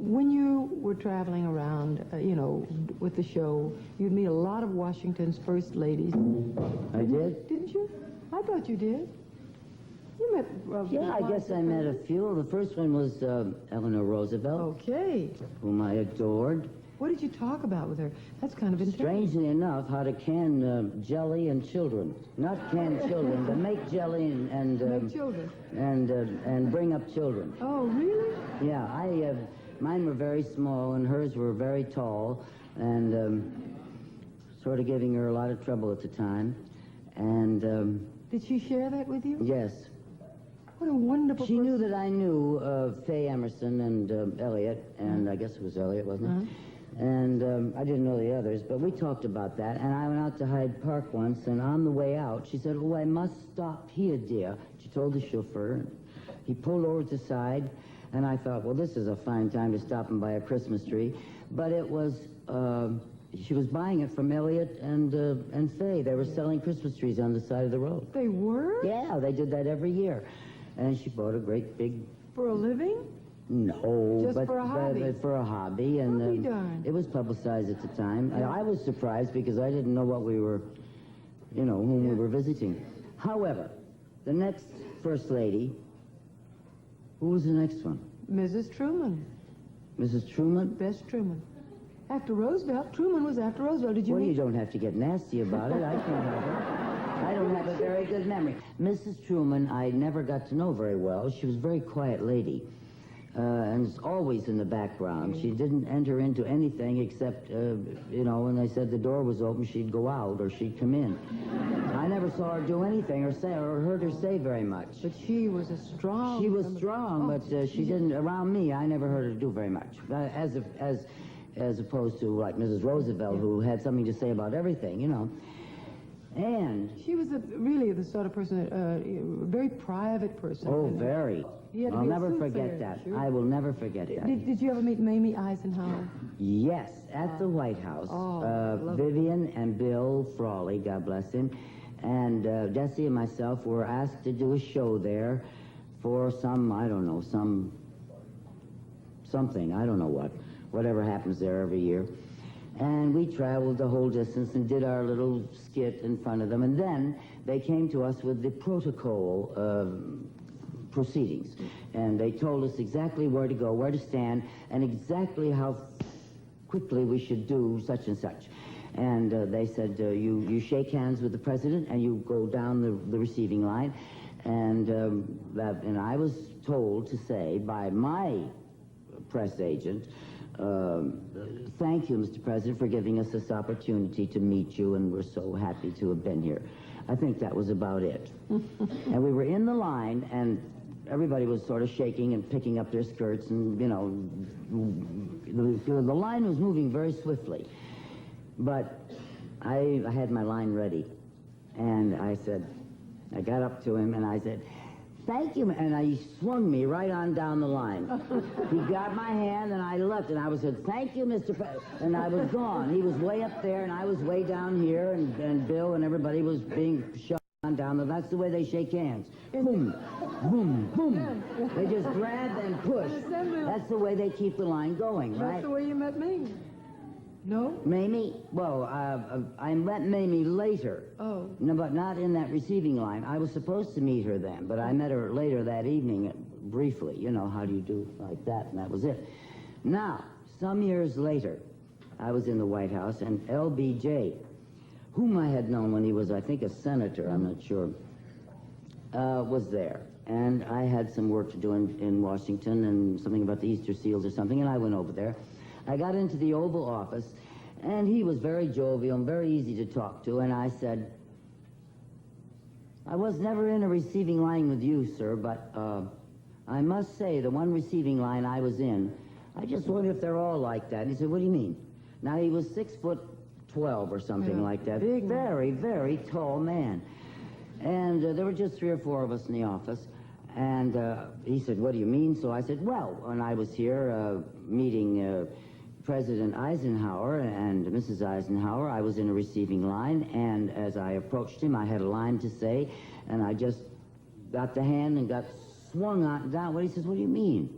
When you were traveling around, you know, with the show, you'd meet a lot of Washington's first ladies. I did? Didn't you? I thought you did. You met... Yeah, I guess I met a few. The first one was Eleanor Roosevelt. Okay. Whom I adored. What did you talk about with her? That's kind of intense. Strangely enough, how to can jelly and children. Not can children, but make jelly and make children. And bring up children. Oh, really? Yeah, mine were very small and hers were very tall, and sort of giving her a lot of trouble at the time. And did she share that with you? yes. What a wonderful She knew that I knew Faye Emerson and Elliot, and I guess it was Elliot, wasn't it? And I didn't know the others, but we talked about that. And I went out to Hyde Park once, and on the way out, she said, "Oh, I must stop here, dear." She told the chauffeur. He pulled over to the side, and I thought, well, this is a fine time to stop and buy a Christmas tree. But it was, she was buying it from Elliot and Faye. They were selling Christmas trees on the side of the road. They were? Yeah, they did that every year. And she bought a great big... For a living? No, Just but for a hobby? But for a hobby, and I'll be darned. it was publicized at the time. Yeah. I was surprised because I didn't know what we were, you know, whom we were visiting. However, the next First Lady, who was the next one? Mrs. Truman. Mrs. Truman? Bess Truman. After Roosevelt. Truman was after Roosevelt. Did you Well, meet... you don't have to get nasty about it. I can't have it. I don't have a very good memory. Mrs. Truman, I never got to know very well. She was a very quiet lady. And was always in the background. She didn't enter into anything except, you know, when they said the door was open, she'd go out or she'd come in. I never saw her do anything or say or heard her say very much. But she was a strong... She was strong, but she didn't, around me, I never heard her do very much. As opposed to, like, Mrs. Roosevelt, who had something to say about everything, you know. And... She was really the sort of person, a very private person. Oh, very. I'll never forget soothsayer, that. sure. I will never forget that. Did you ever meet Mamie Eisenhower? Yes, at the White House. Oh, Vivian and Bill Frawley, God bless him, and Desi and myself were asked to do a show there for some, I don't know, something, I don't know what, whatever happens there every year. And we traveled the whole distance and did our little skit in front of them. And then they came to us with the protocol proceedings. And they told us exactly where to go, where to stand, and exactly how quickly we should do such and such. And they said, you shake hands with the president and you go down the receiving line. And I was told to say by my press agent, thank you, Mr. President, for giving us this opportunity to meet you, and we're so happy to have been here. I think that was about it. And we were in the line, and everybody was sort of shaking and picking up their skirts, and, you know, the line was moving very swiftly. But I had my line ready, and I got up to him, and I said, thank you, and he swung me right on down the line. He got my hand, and I left, and I said, thank you, Mr. And I was gone. He was way up there, and I was way down here, and Bill and everybody was being shoved on down there. That's the way they shake hands. Boom, boom, boom. They just grab and push. That's the way they keep the line going, right? That's the way you met me. No? Mamie? Well, I met Mamie later. Oh. No, but not in that receiving line. I was supposed to meet her then, but I met her later that evening, briefly. You know, how do you do like that? And that was it. Now, some years later, I was in the White House, and LBJ, whom I had known when he was, I think, a senator, I'm not sure, was there. And I had some work to do in Washington, and something about the Easter seals or something, and I went over there. I got into the Oval Office, and he was very jovial and very easy to talk to, and I said, I was never in a receiving line with you, sir, but I must say the one receiving line I was in, I just wonder if they're all like that. And he said, what do you mean? Now, he was 6'12" or something like that. Big man. Very, very tall man. And there were just 3 or 4 of us in the office. And he said, what do you mean? So I said, well, when I was here meeting President Eisenhower and Mrs. Eisenhower, I was in a receiving line, and as I approached him, I had a line to say, and I just got the hand and got swung on down. Well, he says, what do you mean?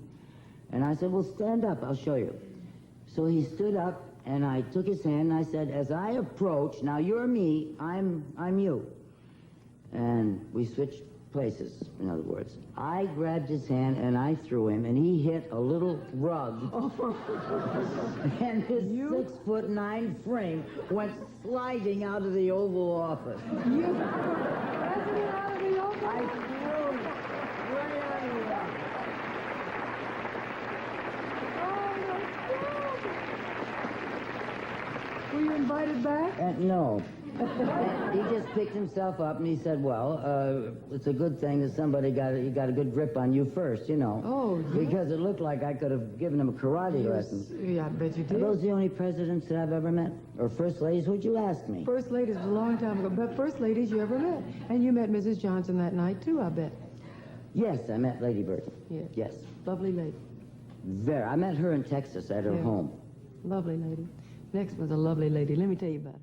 And I said, well, stand up, I'll show you. So he stood up, and I took his hand, and I said, as I approach, now you're me, I'm you. And we switched places, in other words. I grabbed his hand, and I threw him, and he hit a little rug. And his 6'9" frame went sliding out of the Oval Office. You threw the president out of the Oval I Office? threw him right out of the office. Were you invited back? No. He just picked himself up and he said, well, it's a good thing that somebody got a good grip on you first, you know. Oh, yes. Because it looked like I could have given him a karate lesson. Yeah, I bet you Are did. those the only presidents that I've ever met? Or first ladies? Would you ask me? First ladies was a long time ago, but first ladies you ever met. And you met Mrs. Johnson that night, too, I bet. Yes, I met Lady Bird. Yeah. Yes. Lovely lady. I met her in Texas at her home. Lovely lady. Next was a lovely lady. Let me tell you about her.